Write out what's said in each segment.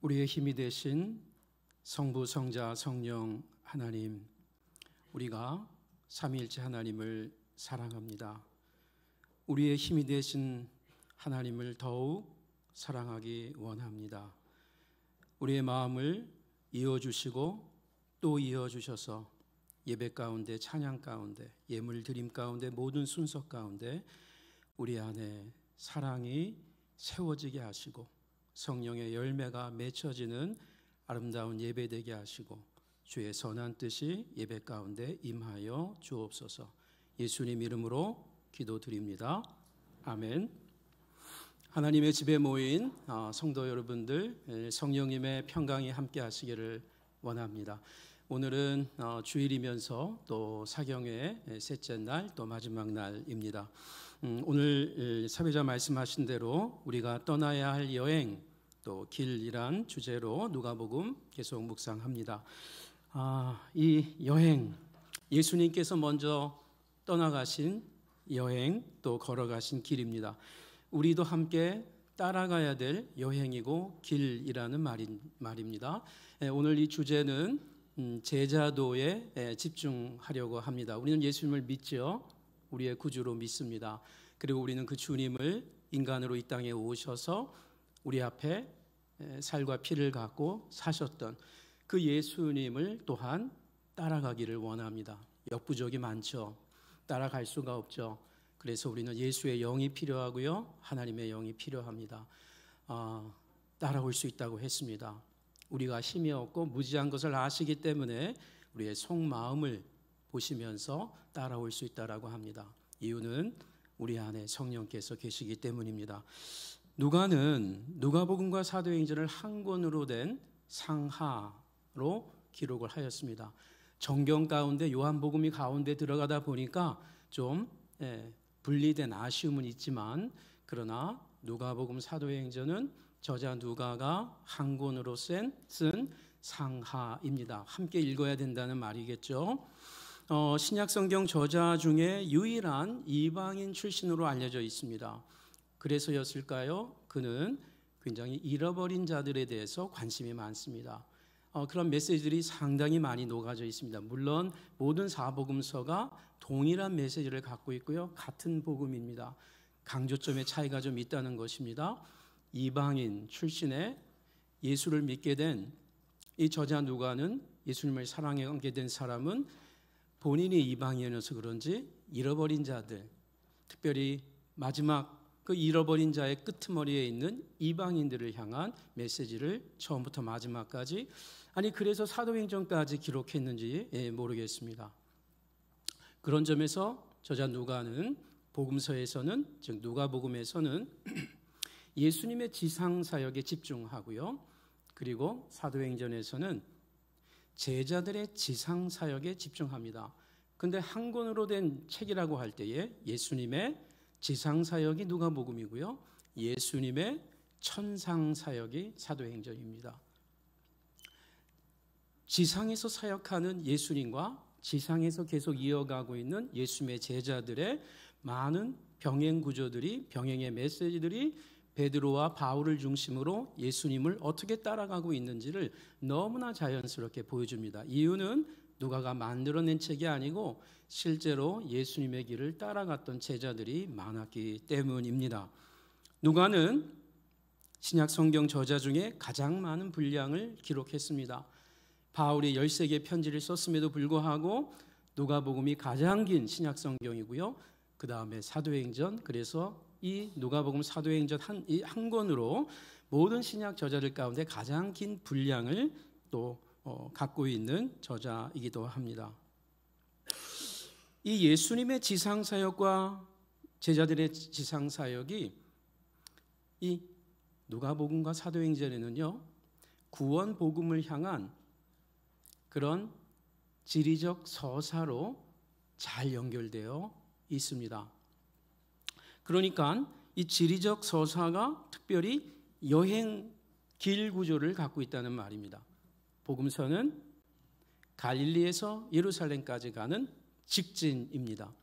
우리의 힘이 되신 성부, 성자, 성령 하나님, 우리가 삼위일체 하나님을 사랑합니다. 우리의 힘이 되신 하나님을 더욱 사랑하기 원합니다. 우리의 마음을 이어주시고 또 이어주셔서 예배 가운데, 찬양 가운데, 예물 드림 가운데, 모든 순서 가운데 우리 안에 사랑이 세워지게 하시고 성령의 열매가 맺혀지는 아름다운 예배 되게 하시고 주의 선한 뜻이 예배 가운데 임하여 주옵소서. 예수님 이름으로 기도드립니다. 아멘. 하나님의 집에 모인 성도 여러분들, 성령님의 평강이 함께 하시기를 원합니다. 오늘은 주일이면서 또 사경의 셋째 날, 또 마지막 날입니다. 오늘 사회자 말씀하신 대로 우리가 떠나야 할 여행, 또 길이란 주제로 누가복음 계속 묵상합니다. 이 여행, 예수님께서 먼저 떠나가신 여행, 또 걸어가신 길입니다. 우리도 함께 따라가야 될 여행이고 길이라는 말입니다. 오늘 이 주제는 제자도에 집중하려고 합니다. 우리는 예수님을 믿죠. 우리의 구주로 믿습니다. 그리고 우리는 그 주님을 인간으로 이 땅에 오셔서 우리 앞에 살과 피를 갖고 사셨던 그 예수님을 또한 따라가기를 원합니다. 역부족이 많죠. 따라갈 수가 없죠. 그래서 우리는 예수의 영이 필요하고요, 하나님의 영이 필요합니다. 따라올 수 있다고 했습니다. 우리가 힘이 없고 무지한 것을 아시기 때문에 우리의 속마음을 보시면서 따라올 수 있다라고 합니다. 이유는 우리 안에 성령께서 계시기 때문입니다. 누가는 누가복음과 사도행전을 한 권으로 된 상하로 기록을 하였습니다. 정경 가운데 요한복음이 가운데 들어가다 보니까 좀 분리된 아쉬움은 있지만, 그러나 누가복음, 사도행전은 저자 누가가 한 권으로 쓴 상하입니다. 함께 읽어야 된다는 말이겠죠. 신약성경 저자 중에 유일한 이방인 출신으로 알려져 있습니다. 그래서였을까요? 그는 굉장히 잃어버린 자들에 대해서 관심이 많습니다. 그런 메시지들이 상당히 많이 녹아져 있습니다. 물론 모든 사복음서가 동일한 메시지를 갖고 있고요, 같은 복음입니다. 강조점의 차이가 좀 있다는 것입니다. 이방인 출신의 예수를 믿게 된 이 저자 누가는, 예수님을 사랑하게 된 사람은 본인이 이방인이어서 그런지 잃어버린 자들, 특별히 마지막 그 잃어버린 자의 끄트머리에 있는 이방인들을 향한 메시지를 처음부터 마지막까지, 그래서 사도행전까지 기록했는지 모르겠습니다. 그런 점에서 저자 누가는 복음서에서는, 즉 누가복음에서는 예수님의 지상사역에 집중하고요, 그리고 사도행전에서는 제자들의 지상사역에 집중합니다. 그런데 한 권으로 된 책이라고 할 때에 예수님의 지상사역이 누가복음이고요, 예수님의 천상사역이 사도행전입니다. 지상에서 사역하는 예수님과 지상에서 계속 이어가고 있는 예수님의 제자들의 많은 병행 구조들이, 병행의 메시지들이 베드로와 바울을 중심으로 예수님을 어떻게 따라가고 있는지를 너무나 자연스럽게 보여줍니다. 이유는 누가가 만들어낸 책이 아니고 실제로 예수님의 길을 따라갔던 제자들이 많았기 때문입니다. 누가는 신약 성경 저자 중에 가장 많은 분량을 기록했습니다. 바울이 13개의 편지를 썼음에도 불구하고 누가복음이 가장 긴 신약 성경이고요, 그 다음에 사도행전, 그래서 이 누가복음, 사도행전 한 권으로 모든 신약 저자들 가운데 가장 긴 분량을 또 갖고 있는 저자이기도 합니다. 이 예수님의 지상사역과 제자들의 지상사역이 이 누가복음과 사도행전에는요, 구원복음을 향한 그런 지리적 서사로 잘 연결되어 있습니다. 그러니까 이 지리적 서사가 특별히 여행 길 구조를 갖고 있다는 말입니다. 복음서는 갈릴리에서 예루살렘까지 가는 직진입니다.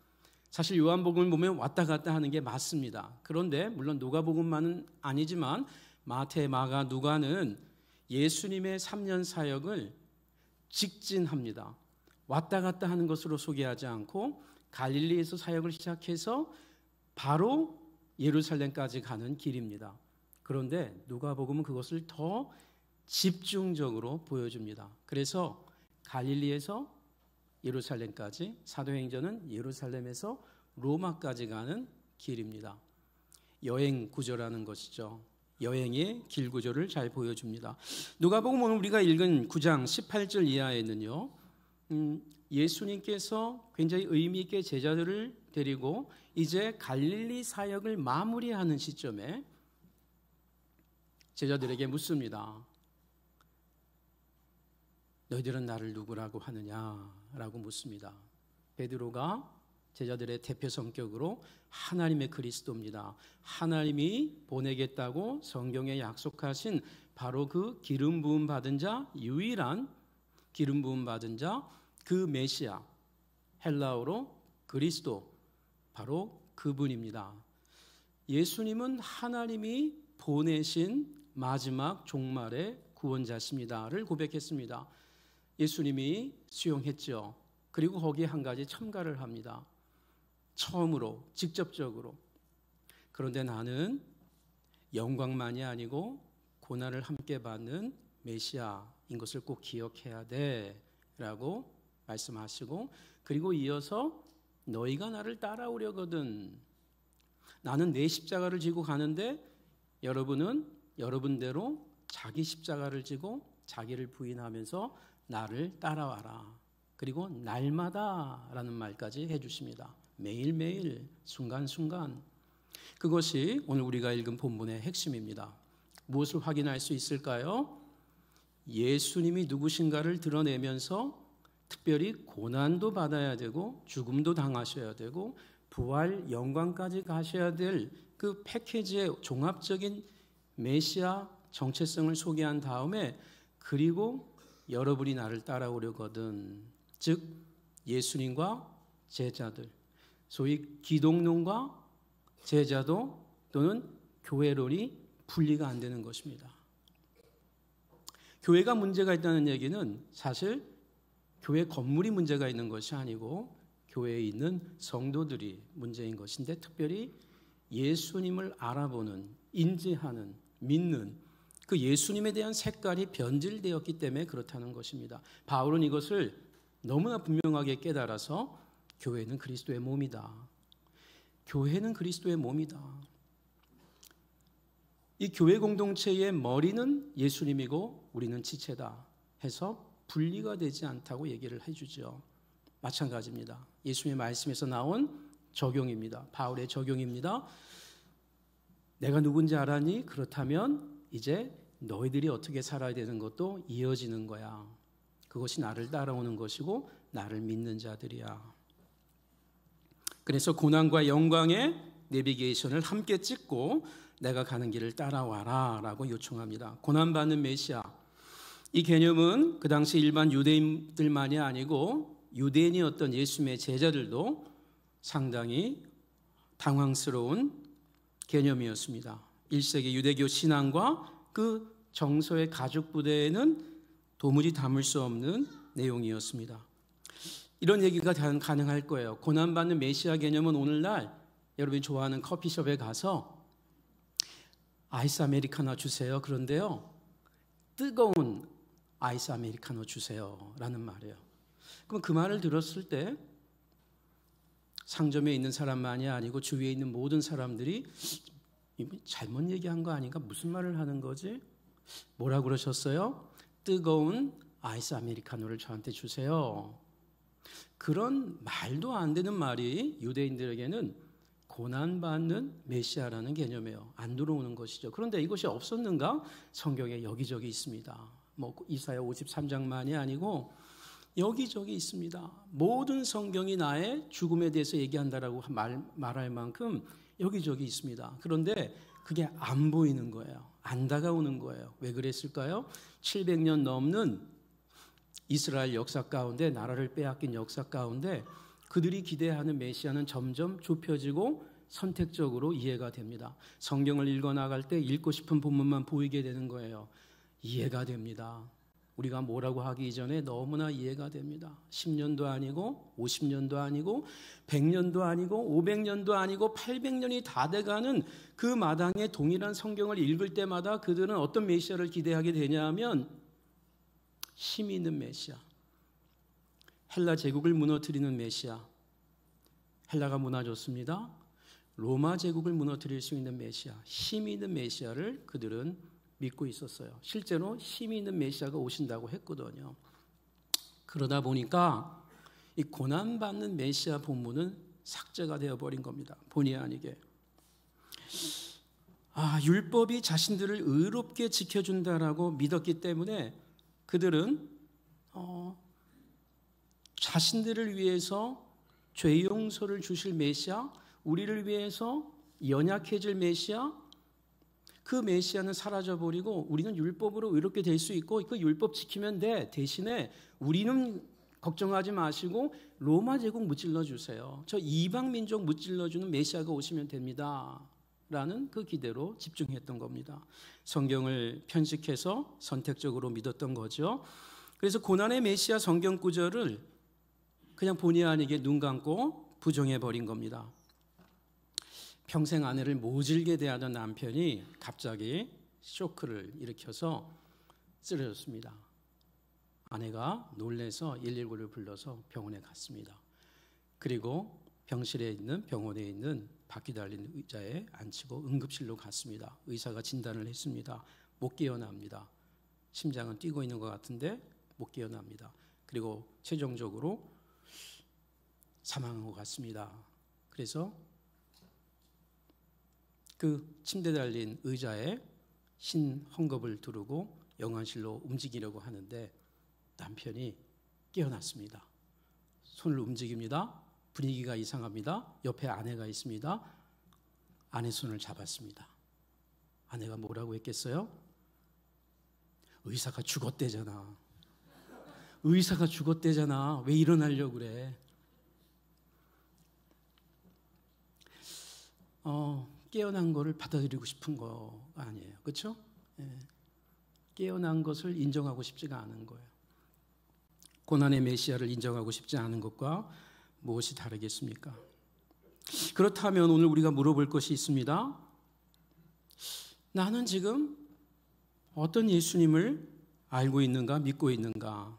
사실 요한복음을 보면 왔다 갔다 하는 게 맞습니다. 그런데 물론 누가복음만은 아니지만 마태, 마가, 누가는 예수님의 3년 사역을 직진합니다. 왔다 갔다 하는 것으로 소개하지 않고 갈릴리에서 사역을 시작해서 바로 예루살렘까지 가는 길입니다. 그런데 누가복음은 그것을 더 집중적으로 보여줍니다. 그래서 갈릴리에서 예루살렘까지, 사도행전은 예루살렘에서 로마까지 가는 길입니다. 여행 구조라는 것이죠. 여행의 길 구조를 잘 보여줍니다. 누가복음 오늘 우리가 읽은 9장 18절 이하에는요, 예수님께서 굉장히 의미 있게 제자들을 데리고 이제 갈릴리 사역을 마무리하는 시점에 제자들에게 묻습니다. 너희들은 나를 누구라고 하느냐라고 묻습니다. 베드로가 제자들의 대표 성격으로 하나님의 그리스도입니다. 하나님이 보내겠다고 성경에 약속하신 바로 그 기름 부음 받은 자, 유일한 기름 부음 받은 자, 그 메시아, 헬라어로 그리스도, 바로 그분입니다. 예수님은 하나님이 보내신 마지막 종말의 구원자십니다를 고백했습니다. 예수님이 수용했죠. 그리고 거기에 한 가지 첨가를 합니다. 처음으로, 직접적으로. 그런데 나는 영광만이 아니고 고난을 함께 받는 메시아인 것을 꼭 기억해야 돼 라고 말씀하시고, 그리고 이어서 너희가 나를 따라오려거든. 나는 내 십자가를 지고 가는데 여러분은 여러분대로 자기 십자가를 지고 자기를 부인하면서 나를 따라와라. 그리고 날마다 라는 말까지 해주십니다. 매일매일, 순간순간. 그것이 오늘 우리가 읽은 본문의 핵심입니다. 무엇을 확인할 수 있을까요? 예수님이 누구신가를 드러내면서 특별히 고난도 받아야 되고 죽음도 당하셔야 되고 부활 영광까지 가셔야 될 그 패키지의 종합적인 메시아 정체성을 소개한 다음에, 그리고 여러분이 나를 따라오려거든. 즉 예수님과 제자들, 소위 기독론과 제자도 또는 교회론이 분리가 안 되는 것입니다. 교회가 문제가 있다는 얘기는 사실 교회 건물이 문제가 있는 것이 아니고 교회에 있는 성도들이 문제인 것인데, 특별히 예수님을 알아보는, 인지하는, 믿는 그 예수님에 대한 색깔이 변질되었기 때문에 그렇다는 것입니다. 바울은 이것을 너무나 분명하게 깨달아서 교회는 그리스도의 몸이다. 교회는 그리스도의 몸이다. 이 교회 공동체의 머리는 예수님이고 우리는 지체다 해서 분리가 되지 않다고 얘기를 해주죠. 마찬가지입니다. 예수님의 말씀에서 나온 적용입니다. 바울의 적용입니다. 내가 누군지 알았니? 그렇다면 이제 너희들이 어떻게 살아야 되는 것도 이어지는 거야. 그것이 나를 따라오는 것이고 나를 믿는 자들이야. 그래서 고난과 영광의 내비게이션을 함께 찍고 내가 가는 길을 따라와라 라고 요청합니다. 고난받는 메시아, 이 개념은 그 당시 일반 유대인들만이 아니고 유대인이었던 예수님의 제자들도 상당히 당황스러운 개념이었습니다. 1세기 유대교 신앙과 그 정서의 가죽 부대에는 도무지 담을 수 없는 내용이었습니다. 이런 얘기가 가능할 거예요. 고난받는 메시아 개념은 오늘날 여러분이 좋아하는 커피숍에 가서 아이스 아메리카노 주세요. 그런데요, 뜨거운 아이스 아메리카노 주세요 라는 말이에요. 그럼 그 말을 들었을 때 상점에 있는 사람만이 아니고 주위에 있는 모든 사람들이 잘못 얘기한 거 아닌가? 무슨 말을 하는 거지? 뭐라고 그러셨어요? 뜨거운 아이스 아메리카노를 저한테 주세요. 그런 말도 안 되는 말이 유대인들에게는 고난받는 메시아라는 개념이에요. 안 들어오는 것이죠. 그런데 이것이 없었는가? 성경에 여기저기 있습니다. 이사야 53장만이 아니고 여기저기 있습니다. 모든 성경이 나의 죽음에 대해서 얘기한다라고 말할 만큼 여기저기 있습니다. 그런데 그게 안 보이는 거예요. 안 다가오는 거예요. 왜 그랬을까요? 700년 넘는 이스라엘 역사 가운데, 나라를 빼앗긴 역사 가운데 그들이 기대하는 메시아는 점점 좁혀지고 선택적으로 이해가 됩니다. 성경을 읽어나갈 때 읽고 싶은 본문만 보이게 되는 거예요. 이해가 됩니다. 우리가 뭐라고 하기 이전에 너무나 이해가 됩니다. 10년도 아니고 50년도 아니고 100년도 아니고 500년도 아니고 800년이 다 돼가는 그 마당에 동일한 성경을 읽을 때마다 그들은 어떤 메시아를 기대하게 되냐면 힘 있는 메시아, 헬라 제국을 무너뜨리는 메시아. 헬라가 무너졌습니다. 로마 제국을 무너뜨릴 수 있는 메시아, 힘 있는 메시아를 그들은 믿고 있었어요. 실제로 힘이 있는 메시아가 오신다고 했거든요. 그러다 보니까 이 고난받는 메시아 본문은 삭제가 되어버린 겁니다. 본의 아니게. 율법이 자신들을 의롭게 지켜준다라고 믿었기 때문에 그들은 자신들을 위해서 죄 용서를 주실 메시아, 우리를 위해서 연약해질 메시아, 그 메시아는 사라져버리고 우리는 율법으로 의롭게 될 수 있고 그 율법 지키면 돼. 대신에 우리는 걱정하지 마시고 로마 제국 무찔러 주세요. 저 이방 민족 무찔러 주는 메시아가 오시면 됩니다. 라는 그 기대로 집중했던 겁니다. 성경을 편식해서 선택적으로 믿었던 거죠. 그래서 고난의 메시아 성경 구절을 그냥 본의 아니게 눈 감고 부정해버린 겁니다. 평생 아내를 모질게 대하던 남편이 갑자기 쇼크를 일으켜서 쓰러졌습니다. 아내가 놀래서 119를 불러서 병원에 갔습니다. 그리고 병원에 있는 바퀴 달린 의자에 앉히고 응급실로 갔습니다. 의사가 진단을 했습니다. 못 깨어납니다. 심장은 뛰고 있는 것 같은데 못 깨어납니다. 그리고 최종적으로 사망한 것 같습니다. 그래서 그 침대 달린 의자에 흰 헝겊을 두르고 영안실로 움직이려고 하는데 남편이 깨어났습니다. 손을 움직입니다. 분위기가 이상합니다. 옆에 아내가 있습니다. 아내 손을 잡았습니다. 아내가 뭐라고 했겠어요? 의사가 죽었대잖아. 의사가 죽었대잖아. 왜 일어나려고 그래? 깨어난 거를 받아들이고 싶은 거 아니에요. 그렇죠? 깨어난 것을 인정하고 싶지가 않은 거예요. 고난의 메시아를 인정하고 싶지 않은 것과 무엇이 다르겠습니까? 그렇다면 오늘 우리가 물어볼 것이 있습니다. 나는 지금 어떤 예수님을 알고 있는가, 믿고 있는가?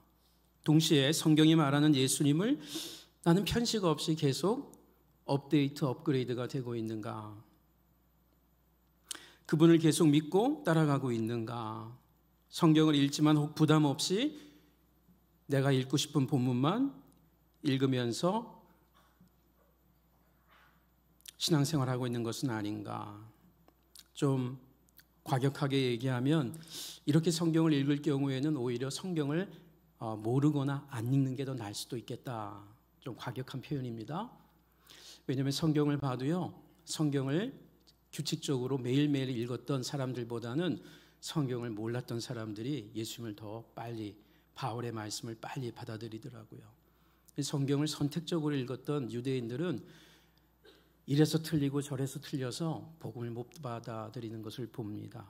동시에 성경이 말하는 예수님을 나는 편식 없이 계속 업그레이드가 되고 있는가? 그분을 계속 믿고 따라가고 있는가? 성경을 읽지만 혹 부담 없이 내가 읽고 싶은 본문만 읽으면서 신앙생활하고 있는 것은 아닌가? 좀 과격하게 얘기하면 이렇게 성경을 읽을 경우에는 오히려 성경을 모르거나 안 읽는 게 더 나을 수도 있겠다. 좀 과격한 표현입니다. 왜냐하면 성경을 봐도요, 성경을 규칙적으로 매일매일 읽었던 사람들보다는 성경을 몰랐던 사람들이 예수님을 더 빨리, 바울의 말씀을 빨리 받아들이더라고요. 성경을 선택적으로 읽었던 유대인들은 이래서 틀리고 저래서 틀려서 복음을 못 받아들이는 것을 봅니다.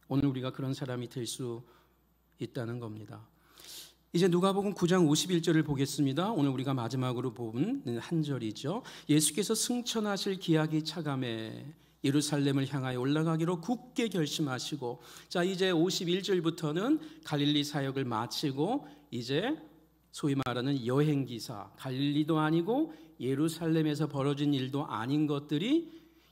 오늘 우리가 그런 사람이 될 수 있다는 겁니다. 이제 누가복음 9장 51절을 보겠습니다. 오늘 우리가 마지막으로 본 한 절이죠. 예수께서 승천하실 기약이 차감해 예루살렘을 향하여 올라가기로 굳게 결심하시고, 자 이제 51절부터는 갈릴리 사역을 마치고 이제 소위 말하는 여행기사, 갈릴리도 아니고 예루살렘에서 벌어진 일도 아닌 것들이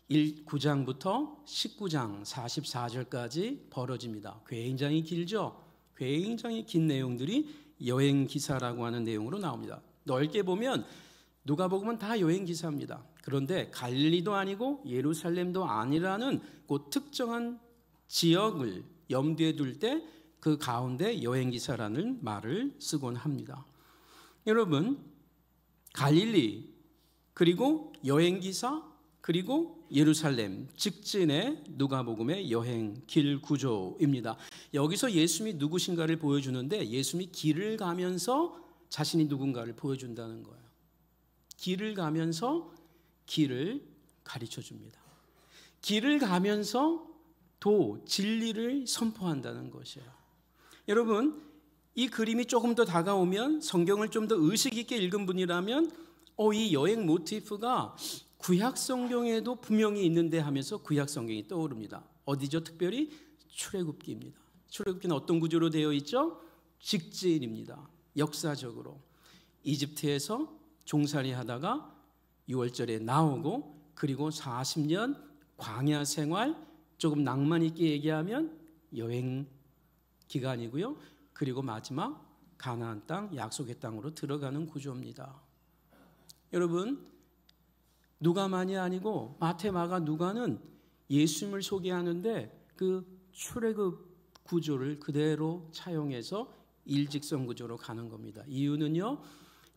9장부터 19장 44절까지 벌어집니다. 굉장히 길죠? 굉장히 긴 내용들이 여행기사라고 하는 내용으로 나옵니다. 넓게 보면 누가복음은 다 여행기사입니다. 그런데 갈릴리도 아니고 예루살렘도 아니라는 그 특정한 지역을 염두에 둘 때 그 가운데 여행기사라는 말을 쓰곤 합니다. 여러분, 갈릴리 그리고 여행기사 그리고 예루살렘 직진의 누가복음의 여행 길 구조입니다. 여기서 예수님이 누구신가를 보여주는데 예수님이 길을 가면서 자신이 누군가를 보여준다는 거예요. 길을 가면서 길을 가르쳐 줍니다. 길을 가면서 도, 진리를 선포한다는 것이에요. 여러분, 이 그림이 조금 더 다가오면, 성경을 좀 더 의식 있게 읽은 분이라면 이 여행 모티프가 구약 성경에도 분명히 있는데 하면서 구약 성경이 떠오릅니다. 어디죠? 특별히 출애굽기입니다. 출애굽기는 어떤 구조로 되어 있죠? 직진입니다. 역사적으로 이집트에서 종살이 하다가 6월절에 나오고, 그리고 40년 광야 생활, 조금 낭만 있게 얘기하면 여행 기간이고요. 그리고 마지막 가나안 땅, 약속의 땅으로 들어가는 구조입니다. 여러분, 누가만이 아니고 마태, 마가, 누가는 예수님을 소개하는데 그 출애굽 구조를 그대로 차용해서 일직선 구조로 가는 겁니다. 이유는요,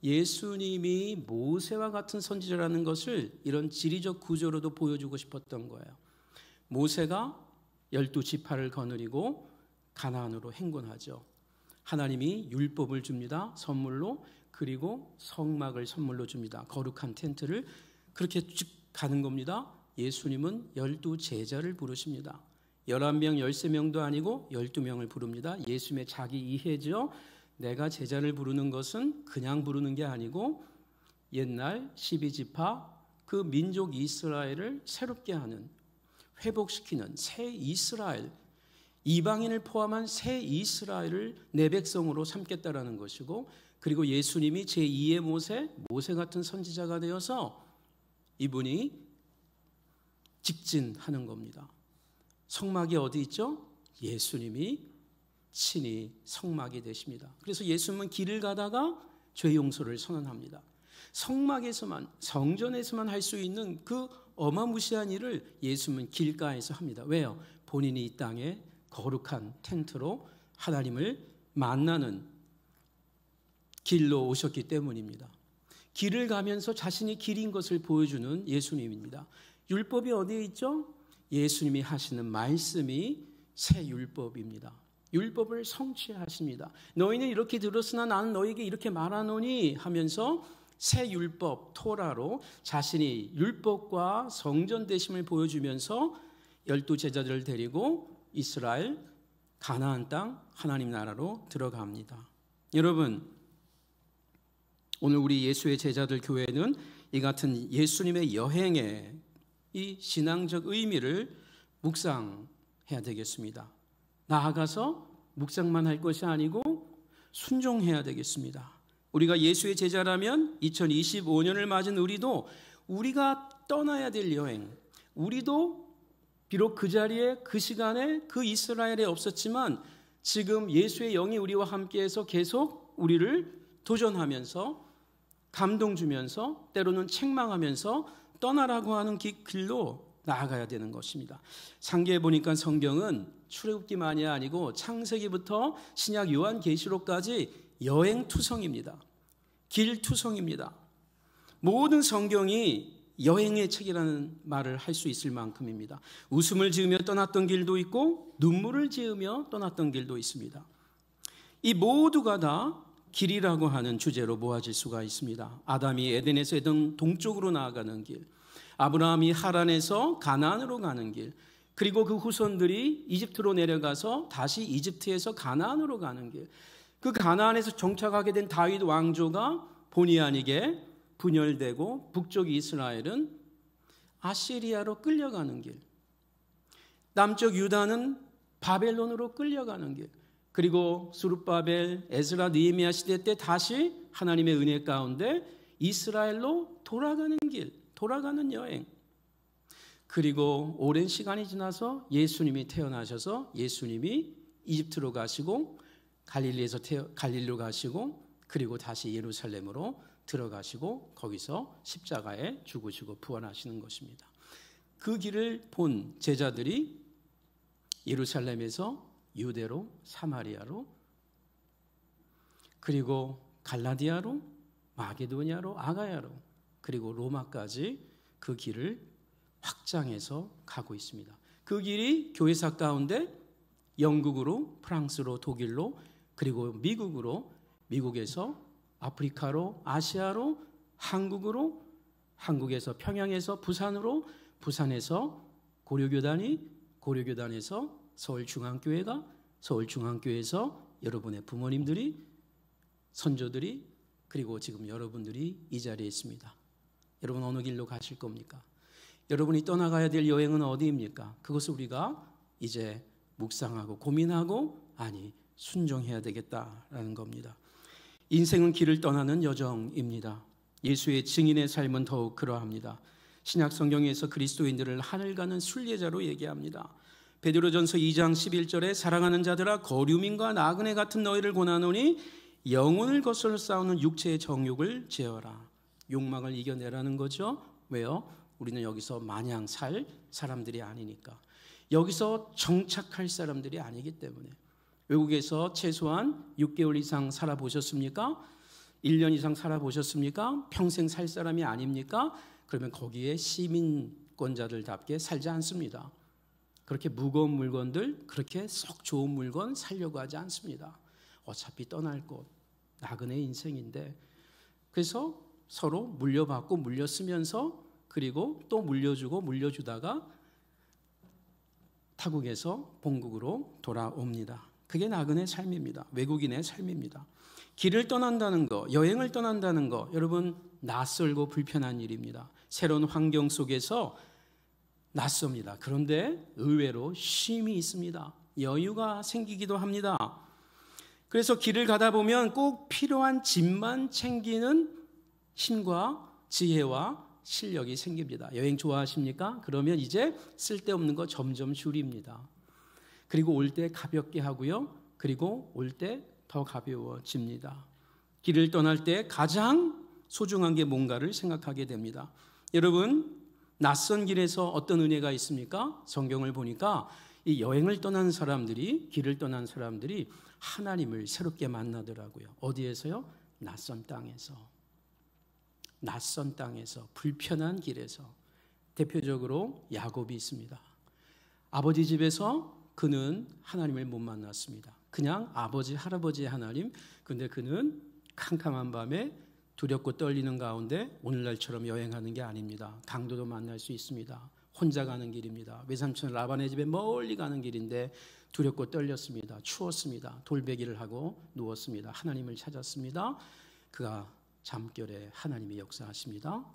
예수님이 모세와 같은 선지자라는 것을 이런 지리적 구조로도 보여주고 싶었던 거예요. 모세가 12지파를 거느리고 가나안으로 행군하죠. 하나님이 율법을 줍니다. 선물로. 그리고 성막을 선물로 줍니다. 거룩한 텐트를. 그렇게 쭉 가는 겁니다. 예수님은 12제자를 부르십니다. 11명, 13명도 아니고 12명을 부릅니다. 예수님의 자기 이해죠. 내가 제자를 부르는 것은 그냥 부르는 게 아니고 옛날 12지파 그 민족 이스라엘을 새롭게 하는, 회복시키는 새 이스라엘, 이방인을 포함한 새 이스라엘을 내 백성으로 삼겠다라는 것이고, 그리고 예수님이 제2의 모세 같은 선지자가 되어서 이분이 직진하는 겁니다. 성막이 어디 있죠? 예수님이 친히 성막이 되십니다. 그래서 예수님은 길을 가다가 죄 용서를 선언합니다. 성막에서만, 성전에서만 할 수 있는 그 어마무시한 일을 예수님은 길가에서 합니다. 왜요? 본인이 이 땅에 거룩한 텐트로 하나님을 만나는 길로 오셨기 때문입니다. 길을 가면서 자신이 길인 것을 보여주는 예수님입니다. 율법이 어디에 있죠? 예수님이 하시는 말씀이 새 율법입니다. 율법을 성취하십니다. 너희는 이렇게 들었으나 나는 너희에게 이렇게 말하노니 하면서 새 율법 토라로 자신이 율법과 성전 되심을 보여주면서 12제자들을 데리고 이스라엘 가나안 땅 하나님 나라로 들어갑니다. 여러분, 오늘 우리 예수의 제자들 교회는 이 같은 예수님의 여행의 이 신앙적 의미를 묵상해야 되겠습니다. 나아가서 묵상만 할 것이 아니고 순종해야 되겠습니다. 우리가 예수의 제자라면 2025년을 맞은 우리도 우리가 떠나야 될 여행, 우리도 비록 그 자리에 그 시간에 그 이스라엘에 없었지만 지금 예수의 영이 우리와 함께해서 계속 우리를 도전하면서 감동 주면서 때로는 책망하면서 떠나라고 하는 길로 나아가야 되는 것입니다. 상계해 보니까 성경은 출애굽기만이 아니고 창세기부터 신약 요한계시록까지 여행투성입니다. 길투성입니다. 모든 성경이 여행의 책이라는 말을 할 수 있을 만큼입니다. 웃음을 지으며 떠났던 길도 있고 눈물을 지으며 떠났던 길도 있습니다. 이 모두가 다 길이라고 하는 주제로 모아질 수가 있습니다. 아담이 에덴에서 에덴 동쪽으로 나아가는 길, 아브라함이 하란에서 가나안으로 가는 길, 그리고 그 후손들이 이집트로 내려가서 다시 이집트에서 가나안으로 가는 길, 그 가나안에서 정착하게 된 다윗 왕조가 본의 아니게 분열되고 북쪽 이스라엘은 아시리아로 끌려가는 길, 남쪽 유다는 바벨론으로 끌려가는 길, 그리고 수룹바벨, 에스라, 느헤미야 시대 때 다시 하나님의 은혜 가운데 이스라엘로 돌아가는 길, 돌아가는 여행. 그리고 오랜 시간이 지나서 예수님이 태어나셔서 예수님이 이집트로 가시고 갈릴리로 가시고 그리고 다시 예루살렘으로 들어가시고 거기서 십자가에 죽으시고 부활하시는 것입니다. 그 길을 본 제자들이 예루살렘에서 유대로, 사마리아로, 그리고 갈라디아로, 마게도니아로, 아가야로, 그리고 로마까지 그 길을 확장해서 가고 있습니다. 그 길이 교회사 가운데 영국으로, 프랑스로, 독일로, 그리고 미국으로, 미국에서 아프리카로, 아시아로, 한국으로, 한국에서 평양에서 부산으로, 부산에서 고려교단이 고려교단에서 서울중앙교회가, 서울중앙교회에서 여러분의 부모님들이, 선조들이, 그리고 지금 여러분들이 이 자리에 있습니다. 여러분 어느 길로 가실 겁니까? 여러분이 떠나가야 될 여행은 어디입니까? 그것을 우리가 이제 묵상하고 고민하고, 아니 순종해야 되겠다라는 겁니다. 인생은 길을 떠나는 여정입니다. 예수의 증인의 삶은 더욱 그러합니다. 신약 성경에서 그리스도인들을 하늘 가는 순례자로 얘기합니다. 베드로전서 2장 11절에 사랑하는 자들아 거류민과 나그네 같은 너희를 권하노니 영혼을 거슬러 싸우는 육체의 정욕을 제어라. 욕망을 이겨내라는 거죠. 왜요? 우리는 여기서 마냥 살 사람들이 아니니까. 여기서 정착할 사람들이 아니기 때문에. 외국에서 최소한 6개월 이상 살아보셨습니까? 1년 이상 살아보셨습니까? 평생 살 사람이 아닙니까? 그러면 거기에 시민권자들답게 살지 않습니다. 그렇게 무거운 물건들, 그렇게 썩 좋은 물건 살려고 하지 않습니다. 어차피 떠날 곳, 나그네 인생인데. 그래서 서로 물려받고 물려쓰면서, 그리고 또 물려주고 물려주다가 타국에서 본국으로 돌아옵니다. 그게 나그네 삶입니다. 외국인의 삶입니다. 길을 떠난다는 거, 여행을 떠난다는 거, 여러분 낯설고 불편한 일입니다. 새로운 환경 속에서 낯섭니다. 그런데 의외로 쉼이 있습니다. 여유가 생기기도 합니다. 그래서 길을 가다 보면 꼭 필요한 짐만 챙기는 힘과 지혜와 실력이 생깁니다. 여행 좋아하십니까? 그러면 이제 쓸데없는 거 점점 줄입니다. 그리고 올 때 가볍게 하고요. 그리고 올 때 더 가벼워집니다. 길을 떠날 때 가장 소중한 게 뭔가를 생각하게 됩니다. 여러분, 낯선 길에서 어떤 은혜가 있습니까? 성경을 보니까 이 여행을 떠난 사람들이, 길을 떠난 사람들이 하나님을 새롭게 만나더라고요. 어디에서요? 낯선 땅에서. 낯선 땅에서, 불편한 길에서. 대표적으로 야곱이 있습니다. 아버지 집에서 그는 하나님을 못 만났습니다. 그냥 아버지, 할아버지의 하나님. 근데 그는 캄캄한 밤에 두렵고 떨리는 가운데 오늘날처럼 여행하는 게 아닙니다. 강도도 만날 수 있습니다. 혼자 가는 길입니다. 외삼촌 라반의 집에 멀리 가는 길인데 두렵고 떨렸습니다. 추웠습니다. 돌베기를 하고 누웠습니다. 하나님을 찾았습니다. 그가 잠결에 하나님이 역사하십니다.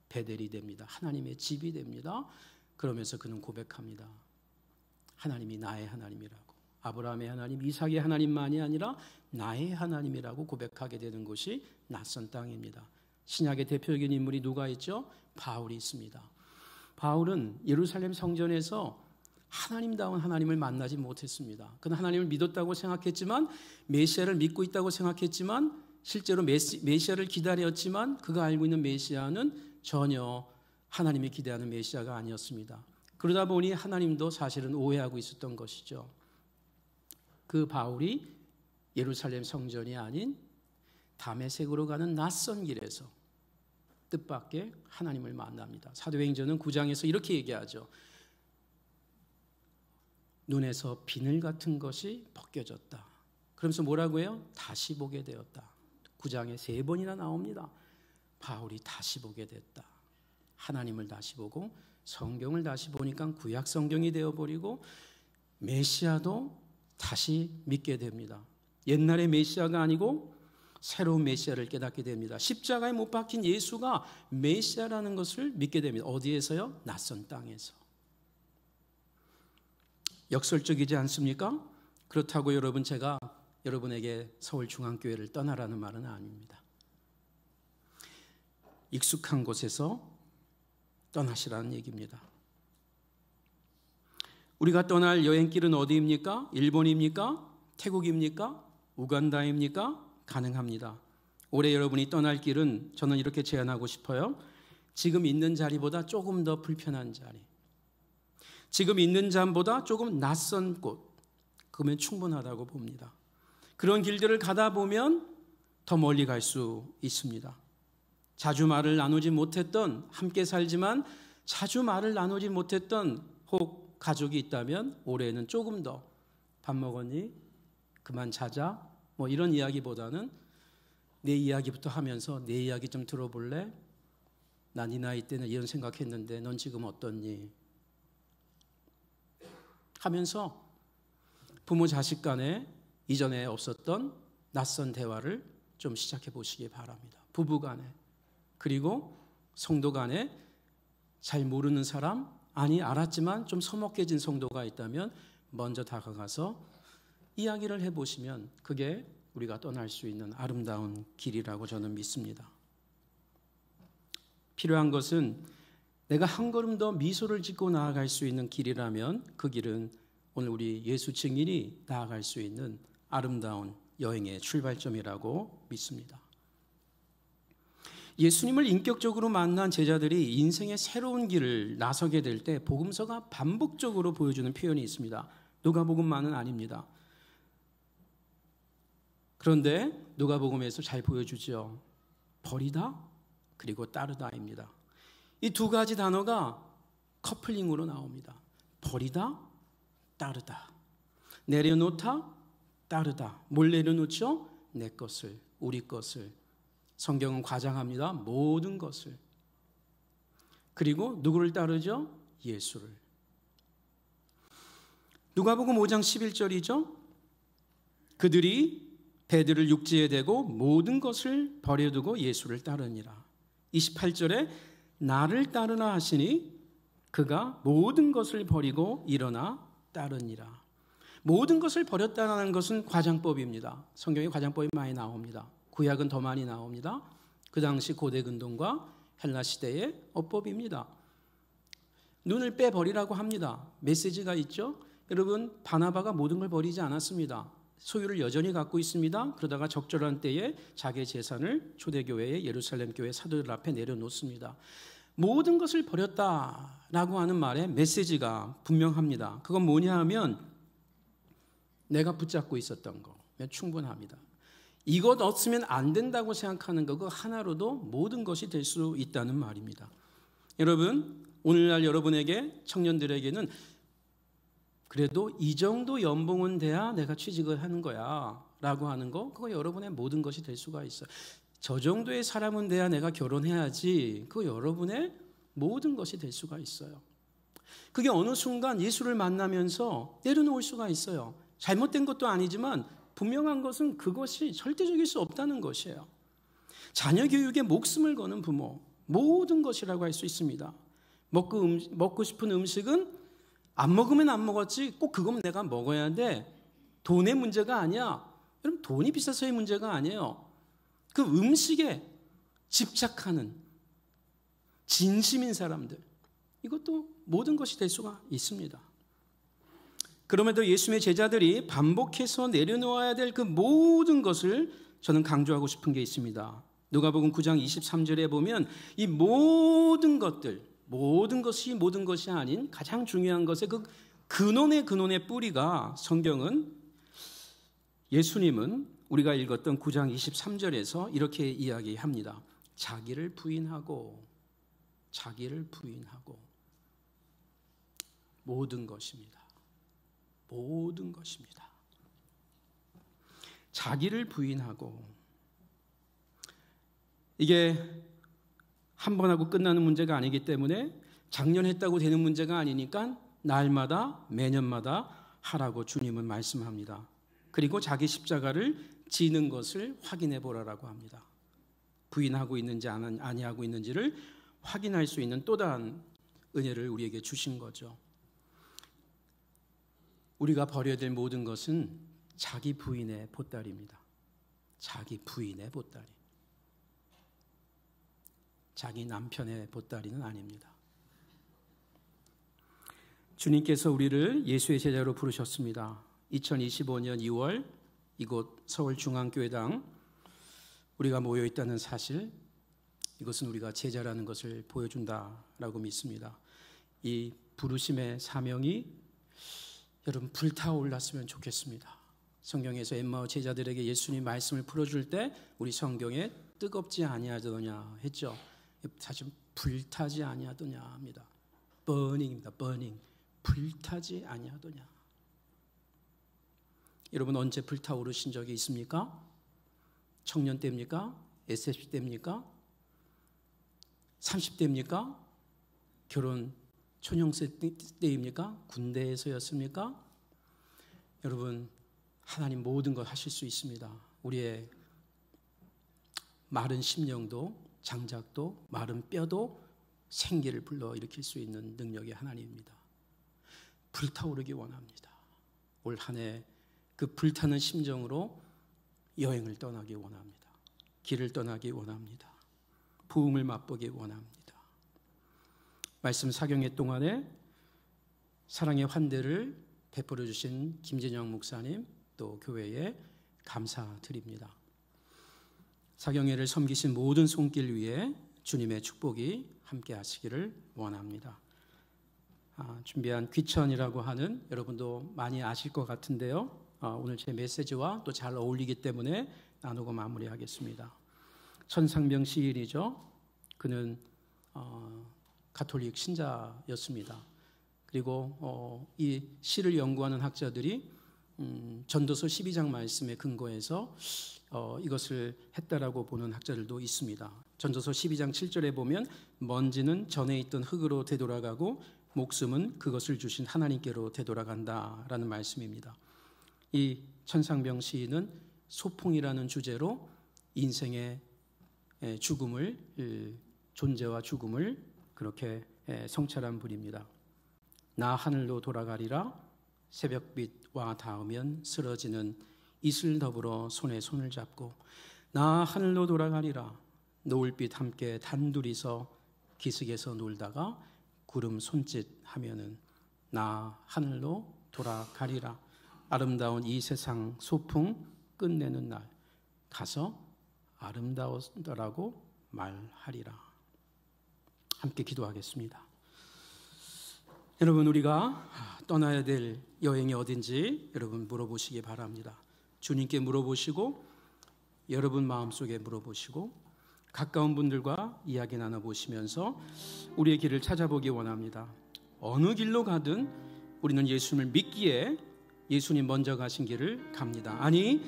베델이 됩니다. 하나님의 집이 됩니다. 그러면서 그는 고백합니다. 하나님이 나의 하나님이라고. 아브라함의 하나님, 이삭의 하나님만이 아니라 나의 하나님이라고 고백하게 되는 곳이 낯선 땅입니다. 신약의 대표적인 인물이 누가 있죠? 바울이 있습니다. 바울은 예루살렘 성전에서 하나님다운 하나님을 만나지 못했습니다. 그는 하나님을 믿었다고 생각했지만, 메시아를 믿고 있다고 생각했지만, 실제로 메시아를 기다렸지만 그가 알고 있는 메시아는 전혀 하나님이 기대하는 메시아가 아니었습니다. 그러다 보니 하나님도 사실은 오해하고 있었던 것이죠. 그 바울이 예루살렘 성전이 아닌 다메섹으로 가는 낯선 길에서 뜻밖의 하나님을 만납니다. 사도행전은 9장에서 이렇게 얘기하죠. 눈에서 비늘 같은 것이 벗겨졌다. 그러면서 뭐라고 해요? 다시 보게 되었다. 9장에 3번이나 나옵니다. 바울이 다시 보게 됐다. 하나님을 다시 보고 성경을 다시 보니까 구약 성경이 되어버리고 메시아도 다시 믿게 됩니다. 옛날의 메시아가 아니고 새로운 메시아를 깨닫게 됩니다. 십자가에 못 박힌 예수가 메시아라는 것을 믿게 됩니다. 어디에서요? 낯선 땅에서. 역설적이지 않습니까? 그렇다고 여러분, 제가 여러분에게 서울중앙교회를 떠나라는 말은 아닙니다. 익숙한 곳에서 떠나시라는 얘기입니다. 우리가 떠날 여행길은 어디입니까? 일본입니까? 태국입니까? 우간다입니까? 가능합니다. 올해 여러분이 떠날 길은 저는 이렇게 제안하고 싶어요. 지금 있는 자리보다 조금 더 불편한 자리, 지금 있는 잠보다 조금 낯선 곳, 그러면 충분하다고 봅니다. 그런 길들을 가다 보면 더 멀리 갈 수 있습니다. 자주 말을 나누지 못했던, 함께 살지만 자주 말을 나누지 못했던 혹 가족이 있다면 올해는 조금 더 밥 먹었니? 그만 자자? 뭐 이런 이야기보다는 내 이야기부터 하면서 내 이야기 좀 들어볼래? 나 네 나이 때는 이런 생각했는데 넌 지금 어떻니? 하면서 부모 자식 간에 이전에 없었던 낯선 대화를 좀 시작해 보시기 바랍니다. 부부 간에, 그리고 성도 간에 잘 모르는 사람, 아니 알았지만 좀 서먹해진 성도가 있다면 먼저 다가가서 이야기를 해보시면 그게 우리가 떠날 수 있는 아름다운 길이라고 저는 믿습니다. 필요한 것은 내가 한 걸음 더 미소를 짓고 나아갈 수 있는 길이라면 그 길은 오늘 우리 예수 증인이 나아갈 수 있는 아름다운 여행의 출발점이라고 믿습니다. 예수님을 인격적으로 만난 제자들이 인생의 새로운 길을 나서게 될 때 복음서가 반복적으로 보여주는 표현이 있습니다. 누가복음만은 아닙니다. 그런데 누가복음에서 잘 보여주죠. 버리다 그리고 따르다입니다. 이 두 가지 단어가 커플링으로 나옵니다. 버리다, 따르다. 내려놓다, 따르다. 뭘 내려놓죠? 내 것을, 우리 것을. 성경은 과장합니다. 모든 것을. 그리고 누구를 따르죠? 예수를. 누가복음 5장 11절이죠. 그들이 배들을 육지에 대고 모든 것을 버려두고 예수를 따르니라. 28절에 나를 따르나 하시니 그가 모든 것을 버리고 일어나 따르니라. 모든 것을 버렸다는 것은 과장법입니다. 성경에 과장법이 많이 나옵니다. 구약은 더 많이 나옵니다. 그 당시 고대 근동과 헬라 시대의 어법입니다. 눈을 빼버리라고 합니다. 메시지가 있죠. 여러분, 바나바가 모든 걸 버리지 않았습니다. 소유를 여전히 갖고 있습니다. 그러다가 적절한 때에 자기의 재산을 초대교회의 예루살렘 교회 사도들 앞에 내려놓습니다. 모든 것을 버렸다라고 하는 말에 메시지가 분명합니다. 그건 뭐냐 하면 내가 붙잡고 있었던 거면 충분합니다. 이것 없으면 안 된다고 생각하는 거, 그 하나로도 모든 것이 될 수 있다는 말입니다. 여러분, 오늘날 여러분에게, 청년들에게는 그래도 이 정도 연봉은 돼야 내가 취직을 하는 거야 라고 하는 거, 그거 여러분의 모든 것이 될 수가 있어요. 저 정도의 사람은 돼야 내가 결혼해야지, 그거 여러분의 모든 것이 될 수가 있어요. 그게 어느 순간 예수를 만나면서 내려놓을 수가 있어요. 잘못된 것도 아니지만 분명한 것은 그것이 절대적일 수 없다는 것이에요. 자녀 교육에 목숨을 거는 부모, 모든 것이라고 할 수 있습니다. 먹고 싶은 음식은 안 먹으면 안 먹었지 꼭 그거면 내가 먹어야 돼. 돈의 문제가 아니야. 여러분, 돈이 비싸서의 문제가 아니에요. 그 음식에 집착하는 진심인 사람들, 이것도 모든 것이 될 수가 있습니다. 그럼에도 예수님의 제자들이 반복해서 내려놓아야 될 그 모든 것을 저는 강조하고 싶은 게 있습니다. 누가복음 9장 23절에 보면 이 모든 것들, 모든 것이 아닌 가장 중요한 것의 그 근원의 뿌리가, 성경은, 예수님은 우리가 읽었던 9장 23절에서 이렇게 이야기합니다. 자기를 부인하고 모든 것입니다. 모든 것입니다. 자기를 부인하고, 이게 한 번 하고 끝나는 문제가 아니기 때문에 작년 했다고 되는 문제가 아니니까 날마다 매년마다 하라고 주님은 말씀합니다. 그리고 자기 십자가를 지는 것을 확인해 보라라고 합니다. 부인하고 있는지 아니하고 있는지를 확인할 수 있는 또 다른 은혜를 우리에게 주신 거죠. 우리가 버려야 될 모든 것은 자기 부인의 보따리입니다. 자기 부인의 보따리. 자기 남편의 보따리는 아닙니다. 주님께서 우리를 예수의 제자로 부르셨습니다. 2025년 2월 이곳 서울중앙교회당 우리가 모여 있다는 사실, 이것은 우리가 제자라는 것을 보여준다라고 믿습니다. 이 부르심의 사명이 여러분 불타올랐으면 좋겠습니다. 성경에서 엠마오 제자들에게 예수님 말씀을 풀어줄 때 우리 성경에 뜨겁지 아니하더냐 했죠. 사실 불타지 아니하더냐 합니다. burning입니다. burning. 불타지 아니하더냐. 여러분, 언제 불타오르신 적이 있습니까? 청년 때입니까? SFC 때입니까? 30대입니까? 결혼 초년생 때입니까? 군대에서였습니까? 여러분, 하나님 모든 걸 하실 수 있습니다. 우리의 마른 심령도, 장작도, 마른 뼈도 생기를 불러일으킬 수 있는 능력이 하나님입니다. 불타오르기 원합니다. 올 한 해 그 불타는 심정으로 여행을 떠나기 원합니다. 길을 떠나기 원합니다. 부흥을 맛보기 원합니다. 말씀 사경회 동안에 사랑의 환대를 베풀어 주신 김진영 목사님, 또 교회에 감사드립니다. 사경회를 섬기신 모든 손길 위에 주님의 축복이 함께 하시기를 원합니다. 준비한 귀천이라고 하는, 여러분도 많이 아실 것 같은데요, 오늘 제 메시지와 또 잘 어울리기 때문에 나누고 마무리하겠습니다. 천상병 시인이죠. 그는 가톨릭 신자였습니다. 그리고 이 시를 연구하는 학자들이 전도서 12장 말씀에 근거해서 이것을 했다라고 보는 학자들도 있습니다. 전도서 12장 7절에 보면 먼지는 전에 있던 흙으로 되돌아가고 목숨은 그것을 주신 하나님께로 되돌아간다라는 말씀입니다. 이 천상병 시인은 소풍이라는 주제로 인생의 죽음을, 존재와 죽음을 그렇게 성찰한 분입니다. 나 하늘로 돌아가리라, 새벽빛와 닿으면 쓰러지는 이슬 더불어 손에 손을 잡고, 나 하늘로 돌아가리라, 노을빛 함께 단둘이서 기슭에서 놀다가 구름 손짓하면은 나 하늘로 돌아가리라, 아름다운 이 세상 소풍 끝내는 날 가서 아름다웠더라고 말하리라. 함께 기도하겠습니다. 여러분, 우리가 떠나야 될 여행이 어딘지 여러분 물어보시기 바랍니다. 주님께 물어보시고, 여러분 마음속에 물어보시고, 가까운 분들과 이야기 나눠보시면서 우리의 길을 찾아보기 원합니다. 어느 길로 가든 우리는 예수님을 믿기에 예수님 먼저 가신 길을 갑니다. 아니,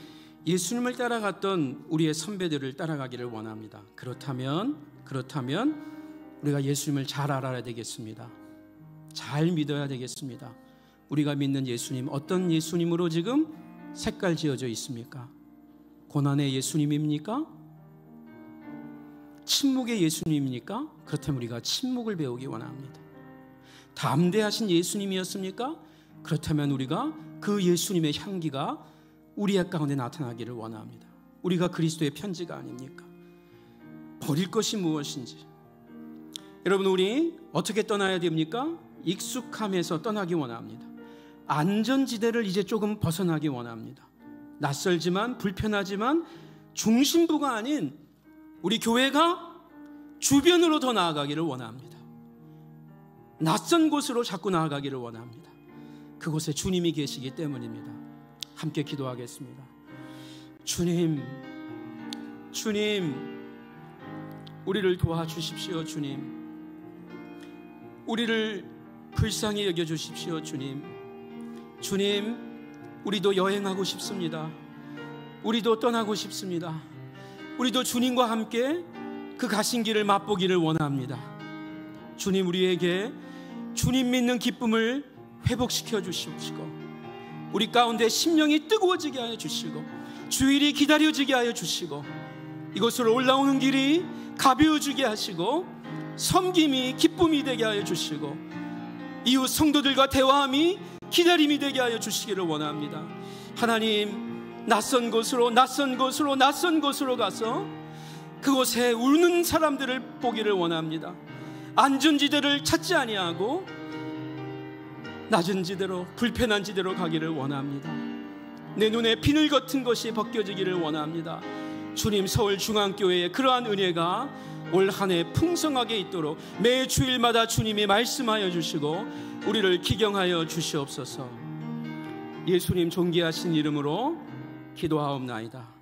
예수님을 따라갔던 우리의 선배들을 따라가기를 원합니다. 그렇다면 우리가 예수님을 잘 알아야 되겠습니다. 잘 믿어야 되겠습니다. 우리가 믿는 예수님, 어떤 예수님으로 지금 색깔 지어져 있습니까? 고난의 예수님입니까? 침묵의 예수님입니까? 그렇다면 우리가 침묵을 배우기 원합니다. 담대하신 예수님이었습니까? 그렇다면 우리가 그 예수님의 향기가 우리의 가운데 나타나기를 원합니다. 우리가 그리스도의 편지가 아닙니까? 버릴 것이 무엇인지. 여러분, 우리 어떻게 떠나야 됩니까? 익숙함에서 떠나기 원합니다. 안전지대를 이제 조금 벗어나기 원합니다. 낯설지만 불편하지만 중심부가 아닌 우리 교회가 주변으로 더 나아가기를 원합니다. 낯선 곳으로 자꾸 나아가기를 원합니다. 그곳에 주님이 계시기 때문입니다. 함께 기도하겠습니다. 주님, 우리를 도와주십시오. 주님, 우리를 불쌍히 여겨주십시오. 주님, 우리도 여행하고 싶습니다. 우리도 떠나고 싶습니다. 우리도 주님과 함께 그 가신 길을 맛보기를 원합니다. 주님, 우리에게 주님 믿는 기쁨을 회복시켜 주시고, 우리 가운데 심령이 뜨거워지게 하여 주시고, 주일이 기다려지게 하여 주시고, 이곳으로 올라오는 길이 가벼워지게 하시고, 섬김이 기쁨이 되게 하여 주시고, 이웃 성도들과 대화함이 기다림이 되게 하여 주시기를 원합니다. 하나님, 낯선 곳으로 가서 그곳에 우는 사람들을 보기를 원합니다. 안전지대를 찾지 아니하고 낮은 지대로, 불편한 지대로 가기를 원합니다. 내 눈에 비늘 같은 것이 벗겨지기를 원합니다. 주님, 서울중앙교회에 그러한 은혜가 올 한 해 풍성하게 있도록 매 주일마다 주님이 말씀하여 주시고 우리를 기경하여 주시옵소서. 예수님 존귀하신 이름으로 기도하옵나이다.